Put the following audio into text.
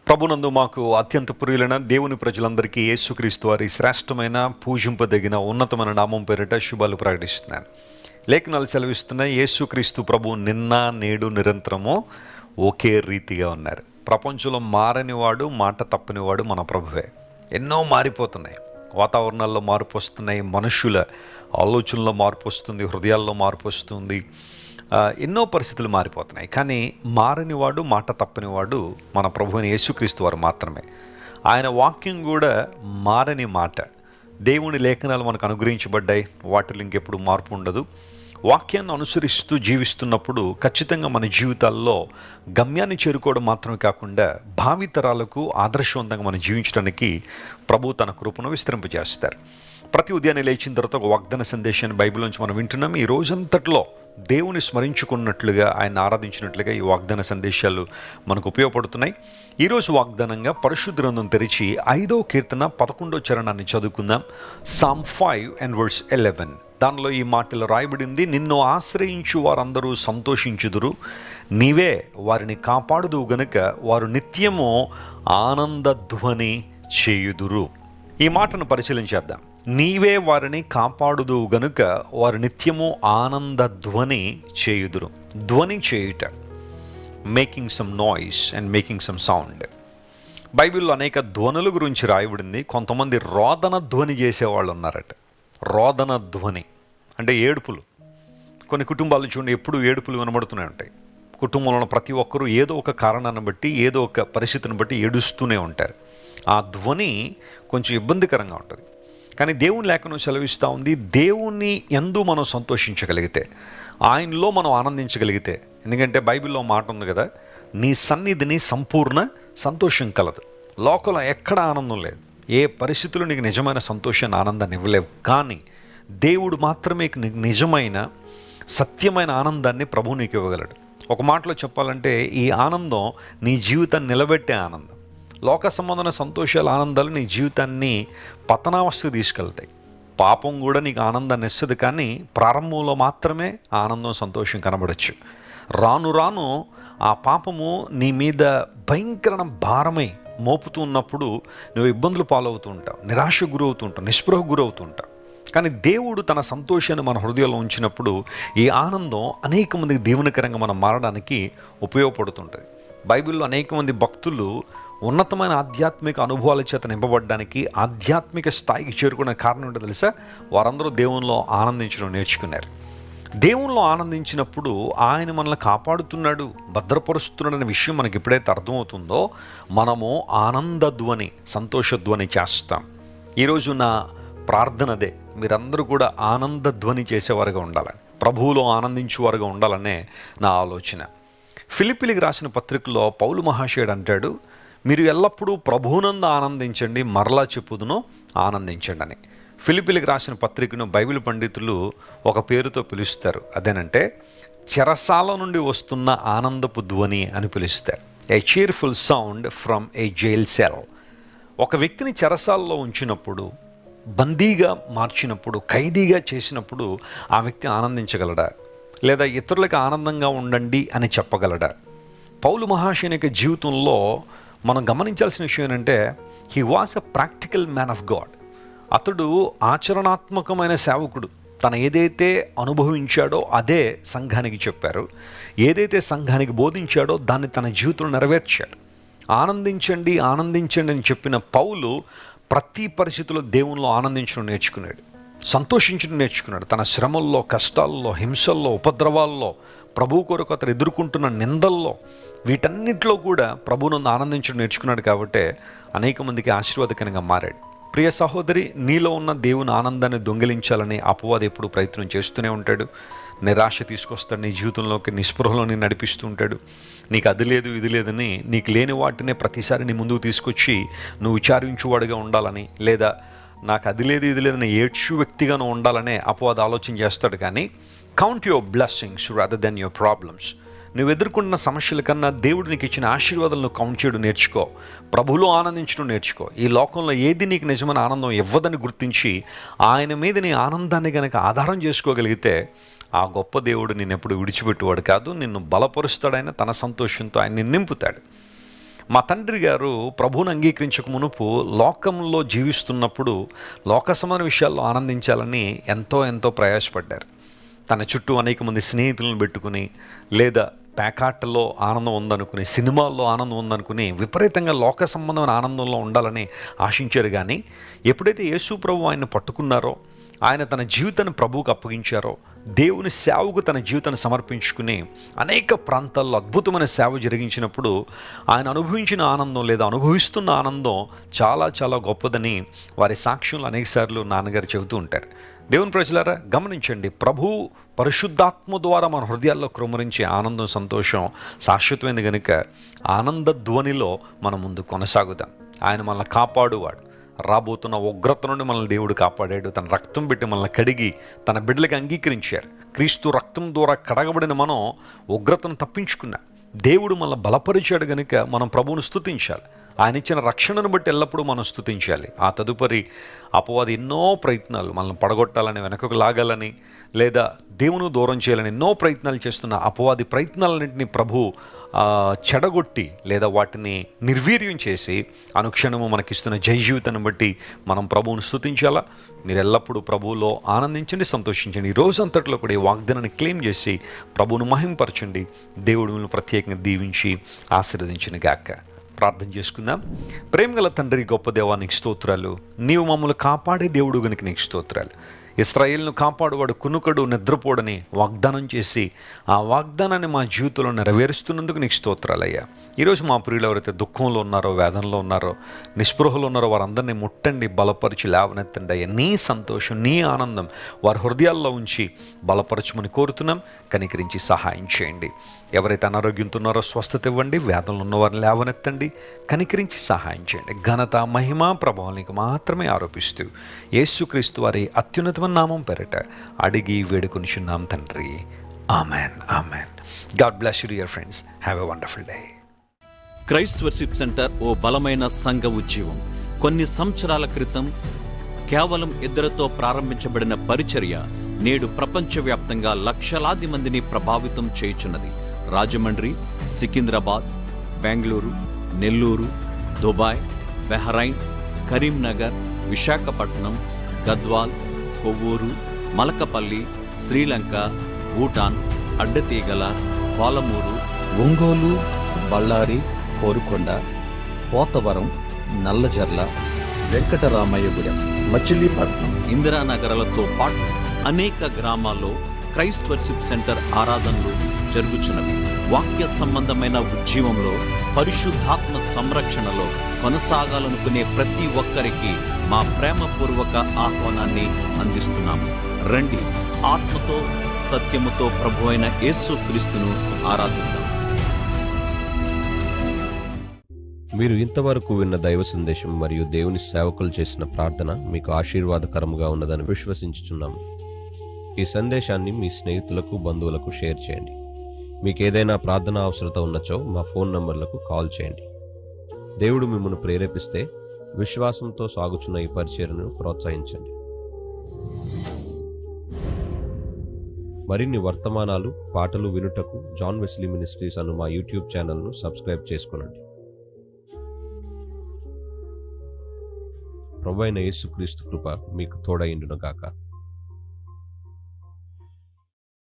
ప్రభునందు మాకు అత్యంత ప్రియులైన దేవుని ప్రజలందరికీ యేసుక్రీస్తు వారి శ్రేష్టమైన పూజింపదగిన ఉన్నతమైన నామం పేరిట శుభాలు ప్రకటిస్తున్నాను. లేఖనాలు సెలవిస్తున్నాయి, యేసుక్రీస్తు ప్రభు నిన్న నేడు నిరంతరము ఒకే రీతిగా ఉన్నారు. ప్రపంచంలో మారనివాడు, మాట తప్పనివాడు మన ప్రభువే. ఎన్నో మారిపోతున్నాయి, వాతావరణాల్లో మార్పు వస్తున్నాయి, మనుషుల ఆలోచనలో మార్పు వస్తుంది, హృదయాల్లో మార్పు వస్తుంది, ఎన్నో పరిస్థితులు మారిపోతున్నాయి. కానీ మారనివాడు, మాట తప్పనివాడు మన ప్రభువైన యేసుక్రీస్తు వారు మాత్రమే. ఆయన వాక్యం కూడా మారని మాట. దేవుని లేఖనాలు మనకు అనుగ్రహించబడ్డాయి, వాటిలో ఇంకెప్పుడు మార్పు ఉండదు. వాక్యాన్ని అనుసరిస్తూ జీవిస్తున్నప్పుడు ఖచ్చితంగా మన జీవితాల్లో గమ్యాన్ని చేరుకోవడం మాత్రమే కాకుండా భావితరాలకు ఆదర్శవంతంగా మనం జీవించడానికి ప్రభు తన కృపను విస్తరింపజేస్తారు. ప్రతి ఉదయాన్నే లేచిన తర్వాత ఒక వాగ్దాన సందేశాన్ని బైబిల్ నుంచి మనం వింటున్నాం. ఈ రోజంతట్లో దేవుని స్మరించుకున్నట్లుగా, ఆయన ఆరాధించినట్లుగా ఈ వాగ్దాన సందేశాలు మనకు ఉపయోగపడుతున్నాయి. ఈరోజు వాగ్దానంగా పరిశుద్ధ గ్రంథం తెరిచి 5వ కీర్తన 11వ చరణాన్ని చదువుకుందాం. Psalm 5:11. దానిలో ఈ మాటలు రాయబడింది: నిన్ను ఆశ్రయించు వారందరూ సంతోషించుదురు, నీవే వారిని కాపాడుదువు గనుక వారు నిత్యము ఆనంద ధ్వని చేయుదురు. ఈ మాటను పరిశీలించేద్దాం. నీవే వారిని కాపాడుదువు గనుక వారు నిత్యము ఆనంద ధ్వని చేయుదురు. ధ్వని చేయుట, making some noise and making some sound. బైబిల్లో అనేక ధ్వనుల గురించి రాయబడింది. కొంతమంది రోదన ధ్వని చేసేవాళ్ళు ఉన్నారట. రోదన ధ్వని అంటే ఏడుపులు. కొన్ని కుటుంబాలు చూడండి, ఎప్పుడు ఏడుపులు వినబడుతూనే ఉంటాయి. కుటుంబంలో ప్రతి ఒక్కరూ ఏదో ఒక కారణాన్ని బట్టి, ఏదో ఒక పరిస్థితిని బట్టి ఏడుస్తూనే ఉంటారు. ఆ ధ్వని కొంచెం ఇబ్బందికరంగా ఉంటుంది. కానీ దేవుని లేఖనం సెలవిస్తూ ఉంది, దేవుని యందు మనం సంతోషించగలిగితే, ఆయనలో మనం ఆనందించగలిగితే. ఎందుకంటే బైబిల్లో మాట ఉంది కదా, నీ సన్నిధిని సంపూర్ణ సంతోషం కలదు. లోకంలో ఎక్కడ ఆనందం లేదు, ఏ పరిస్థితుల్లో నీకు నిజమైన సంతోషాన్ని, ఆనందాన్ని ఇవ్వలేవు. కానీ దేవుడు మాత్రమే నీకు నిజమైన సత్యమైన ఆనందాన్ని ప్రభువు నీకు ఇవ్వగలడు. ఒక మాటలో చెప్పాలంటే ఈ ఆనందం నీ జీవితాన్ని నిలబెట్టే ఆనందం. లోక సంబంధమైన సంతోషాలు, ఆనందాలు నీ జీవితాన్ని పతనావస్థకు తీసుకెళ్తాయి. పాపం కూడా నీకు ఆనందాన్ని ఇస్తుంది, కానీ ప్రారంభంలో మాత్రమే ఆనందం, సంతోషం కనబడచ్చు. రాను రాను ఆ పాపము నీ మీద భయంకరమైన భారమై మోపుతూ ఉన్నప్పుడు నువ్వు ఇబ్బందులు పాలవుతూ ఉంటావు, నిరాశకు గురవుతూ ఉంటావు, నిస్పృహకు గురవుతూ ఉంటావు. కానీ దేవుడు తన సంతోషాన్ని మన హృదయంలో ఉంచినప్పుడు ఈ ఆనందం అనేక మందికి దీవెనకరంగా మనం మారడానికి ఉపయోగపడుతుంటుంది. బైబిల్లో అనేక మంది భక్తులు ఉన్నతమైన ఆధ్యాత్మిక అనుభవాల చేత నింపబడడానికి, ఆధ్యాత్మిక స్థాయికి చేరుకునే కారణం ఏంటో తెలుసా? వారందరూ దేవునిలో ఆనందించడం నేర్చుకున్నారు. దేవునిలో ఆనందించినప్పుడు ఆయన మనల్ని కాపాడుతున్నాడు, భద్రపరుస్తున్నాడు అనే విషయం మనకి ఎప్పుడైతే అర్థమవుతుందో మనము ఆనందధ్వని, సంతోషధ్వని చేస్తాం. ఈరోజు నా ప్రార్థనదే, మీరందరూ కూడా ఆనందధ్వని చేసేవారుగా ఉండాలని, ప్రభువులో ఆనందించేవారుగా ఉండాలనే నా ఆలోచన. ఫిలిప్పీలకు రాసిన పత్రికలో పౌలు మహాశయుడు అంటాడు, మీరు ఎల్లప్పుడూ ప్రభువునందు ఆనందించండి, మరలా చెప్పుదును ఆనందించండి అని. ఫిలిప్పీలకు రాసిన పత్రికను బైబిల్ పండితులు ఒక పేరుతో పిలుస్తారు. అదేనంటే చెరసాల నుండి వస్తున్న ఆనందపు ధ్వని అని పిలుస్తారు. ఏ cheerful sound from A jail cell. ఒక వ్యక్తిని చెరసాలలో ఉంచినప్పుడు, బందీగా మార్చినప్పుడు, ఖైదీగా చేసినప్పుడు ఆ వ్యక్తి ఆనందించగలడా? లేదా ఇతరులకు ఆనందంగా ఉండండి అని చెప్పగలడా? పౌలు మహాశయుని యొక్క జీవితంలో మనం గమనించాల్సిన విషయం ఏంటంటే, he was a practical man of God. అతడు ఆచరణాత్మకమైన సేవకుడు. తను ఏదైతే అనుభవించాడో అదే సంఘానికి చెప్పారు, ఏదైతే సంఘానికి బోధించాడో దాన్ని తన జీవితంలో నెరవేర్చాడు. ఆనందించండి, ఆనందించండి అని చెప్పిన పౌలు ప్రతి పరిస్థితిలో దేవునిలో ఆనందించడం నేర్చుకున్నాడు, సంతోషించడం నేర్చుకున్నాడు. తన శ్రమల్లో, కష్టాల్లో, హింసల్లో, ఉపద్రవాల్లో, ప్రభు కొరకు అతను ఎదుర్కొంటున్న నిందల్లో, వీటన్నిటిలో కూడా ప్రభువునందు ఆనందించడం నేర్చుకున్నాడు. కాబట్టే అనేక మందికి ఆశీర్వాదకరంగా మారాడు. ప్రియ సహోదరి, నీలో ఉన్న దేవుని ఆనందాన్ని దొంగిలించాలని అపవాది ఎప్పుడు ప్రయత్నం చేస్తూనే ఉంటాడు. నిరాశ తీసుకొస్తాడు, నీ జీవితంలోకి నిస్పృహలో నేను నడిపిస్తూ ఉంటాడు. నీకు అది లేదు, ఇది లేదని, నీకు లేని వాటినే ప్రతిసారి నీ ముందుకు తీసుకొచ్చి నువ్వు విచారించువాడుగా ఉండాలని, లేదా నాకు అది లేదు, ఇది లేదని ఏడ్చు వ్యక్తిగాను ఉండాలనే అపవాది ఆలోచన చేస్తాడు. కానీ count your blessings rather than your problems. నువ్వు ఎదుర్కొన్న సమస్యల కన్నా దేవుడు నీకు ఇచ్చిన ఆశీర్వాదాలను కౌంట్ చేయడం నేర్చుకో, ప్రభువులో ఆనందించడం నేర్చుకో. ఈ లోకంలో ఏది నీకు నిజమైన ఆనందం ఇవ్వదని గుర్తించి ఆయన మీద నీ ఆనందాన్ని కనుక ఆధారం చేసుకోగలిగితే ఆ గొప్ప దేవుడు నిన్ను ఎప్పుడు విడిచిపెట్టేవాడు కాదు. నిన్ను బలపరుస్తాడైనా తన సంతోషంతో ఆయన నిన్ను నింపుతాడు. మా తండ్రి గారు ప్రభువుని అంగీకరించక మునుపు లోకంలో జీవిస్తున్నప్పుడు లోక సంబంధ విషయాల్లో ఆనందించాలని ఎంతో ప్రయాసపడ్డారు. తన చుట్టూ అనేక మంది స్నేహితులను పెట్టుకుని, లేదా ప్యాకాట్లలో ఆనందం ఉందనుకుని, సినిమాల్లో ఆనందం ఉందనుకుని విపరీతంగా లోక సంబంధమైన ఆనందంలో ఉండాలని ఆశించారు. కానీ ఎప్పుడైతే యేసు ప్రభు ఆయన్ని పట్టుకున్నారో, ఆయన తన జీవితాన్ని ప్రభువుకు అప్పగించారో, దేవుని సేవకు తన జీవితాన్ని సమర్పించుకుని అనేక ప్రాంతాల్లో అద్భుతమైన సేవ జరిగించినప్పుడు ఆయన అనుభవించిన ఆనందం, లేదా అనుభవిస్తున్న ఆనందం చాలా గొప్పదని వారి సాక్ష్యంలో అనేకసార్లు నాన్నగారు చెబుతూ ఉంటారు. దేవుని ప్రజలారా, గమనించండి, ప్రభు పరిశుద్ధాత్మ ద్వారా మన హృదయాల్లో కృమ్మరించే ఆనందం, సంతోషం శాశ్వతమైనది కనుక ఆనంద ధ్వనిలో మనం ముందు కొనసాగుదాం. ఆయన మనల్ని కాపాడువాడు. రాబోతున్న ఉగ్రత నుండి మనల్ని దేవుడు కాపాడాడు. తన రక్తం పెట్టి మనల్ని కడిగి తన బిడ్డలకి అంగీకరించారు. క్రీస్తు రక్తం ద్వారా కడగబడిన మనం ఉగ్రతను తప్పించుకున్నాం. దేవుడు మనల్ని బలపరిచాడు కనుక మనం ప్రభువును స్తుతించాలి. ఆయన ఇచ్చిన రక్షణను బట్టి ఎల్లప్పుడూ మనం స్తుతించాలి. ఆ తదుపరి అపవాది ఎన్నో ప్రయత్నాలు మనల్ని పడగొట్టాలని, వెనకకు లాగాలని, లేదా దేవుని దూరం చేయాలని ఎన్నో ప్రయత్నాలు చేస్తున్న అపవాది ప్రయత్నాలన్నింటినీ ప్రభు చెడగొట్టి, లేదా వాటిని నిర్వీర్యం చేసి అనుక్షణము మనకిస్తున్న జయ జీవితాన్ని బట్టి మనం ప్రభువును స్తుతించాలా. మీరు ఎల్లప్పుడూ ప్రభువులో ఆనందించండి, సంతోషించండి. ఈ రోజంతట్లో కూడా ఈ వాగ్దానాన్ని క్లెయిమ్ చేసి ప్రభువును మహింపరచండి. దేవుడు ప్రత్యేకంగా దీవించి ఆశీర్వదించిన గాక. ప్రార్థన చేసుకుందాం. ప్రేమగల తండ్రి, గొప్ప దేవానికి స్తోత్రాలు. నీవు మమ్మల్ని కాపాడే దేవుడు గనుక నీకు స్తోత్రాలు. ఇశ్రాయేలును కాపాడువాడు కునుకడు, నిద్రపోడని వాగ్దానం చేసి ఆ వాగ్దానాన్ని మా జీవితంలో నెరవేరుస్తున్నందుకు నీకు స్తోత్రాలయ్యా. ఈరోజు మా ప్రియులు ఎవరైతే దుఃఖంలో ఉన్నారో, వేదనలో ఉన్నారో, నిస్పృహలో ఉన్నారో వారందరినీ ముట్టండి, బలపరిచి లేవనెత్తండి అయ్యా. నీ సంతోషం, నీ ఆనందం వారి హృదయాల్లో ఉంచి బలపరచమని కోరుతున్నాం. కనికరించి సహాయం చేయండి. ఎవరైతే అనారోగ్యంతో ఉన్నారో స్వస్థత ఇవ్వండి. వేదనలు ఉన్నవారిని లేవనెత్తండి, కనికరించి సహాయం చేయండి. ఘనత, మహిమ, ప్రభావానికి మాత్రమే ఆరోపిస్తూ యేసుక్రీస్తు వారి అత్యున్నతమైన నామం పేరిట అడిగి వేడుకొనిచున్నాం తండ్రి. Amen, amen. God bless you dear friends. Have a wonderful day. Christ worship centre ఓ బలమైన సంఘ ఉజ్జీవం. కొన్ని సంవత్సరాల క్రితం కేవలం 2 ప్రారంభించబడిన పరిచర్య నేడు ప్రపంచవ్యాప్తంగా లక్షలాది మందిని ప్రభావితం చేయుచున్నది. రాజమండ్రి, సికింద్రాబాద్, బెంగళూరు, నెల్లూరు, దుబాయ్, బెహ్రైన్, కరీంనగర్, విశాఖపట్నం, గద్వాల్, కొవ్వూరు, మలకపల్లి, శ్రీలంక, భూటాన్, అడ్డతీగల, పాలమూరు, ఒంగోలు, బళ్ళారి, కోరుకొండ, పోతవరం, నల్లజర్ల, వెంకటరామయ్యగూడెం, మచిలీపట్నం, ఇందిరానగర్లతో పాటు అనేక గ్రామాల్లో క్రైస్ట్ వర్షిప్ సెంటర్ ఆరాధనలు జరుగుచున్నవి. వాక్య సంబంధమైన ఉజ్జీవంలో, పరిశుద్ధాత్మ సంరక్షణలో కొనసాగాలనుకునే ప్రతి ఒక్కరికి మా ప్రేమపూర్వక ఆహ్వానాన్ని అందిస్తున్నాము. రండి, ఆత్మతో సత్యముతో ప్రభువైన యేసుక్రీస్తును ఆరాధిద్దాం. మీరు ఇంతవరకు విన్న దైవ సందేశం మరియు దేవుని సేవకులు చేసిన ప్రార్థన మీకు ఆశీర్వాదకరముగా ఉన్నదని విశ్వసించుచున్నాము. ఈ సందేశాన్ని మీ స్నేహితులకు, బంధువులకు షేర్ చేయండి. మీకు ఏదైనా ప్రార్థన అవసరత ఉన్నచో మా ఫోన్ నంబర్లకు కాల్ చేయండి. దేవుడు మిమ్మల్ని ప్రేరేపిస్తే విశ్వాసంతో సాగుచున్న ఈ పరిచర్యను ప్రోత్సహించండి. మరిన్ని వర్తమానాలు, పాటలు వినుటకు జాన్ వెస్లీ మినిస్ట్రీస్ అను మా యూట్యూబ్ ఛానల్ను సబ్స్క్రైబ్ చేసుకొనండి. ప్రభువైన యేసుక్రీస్తు కృప మీకు తోడైండును గాక.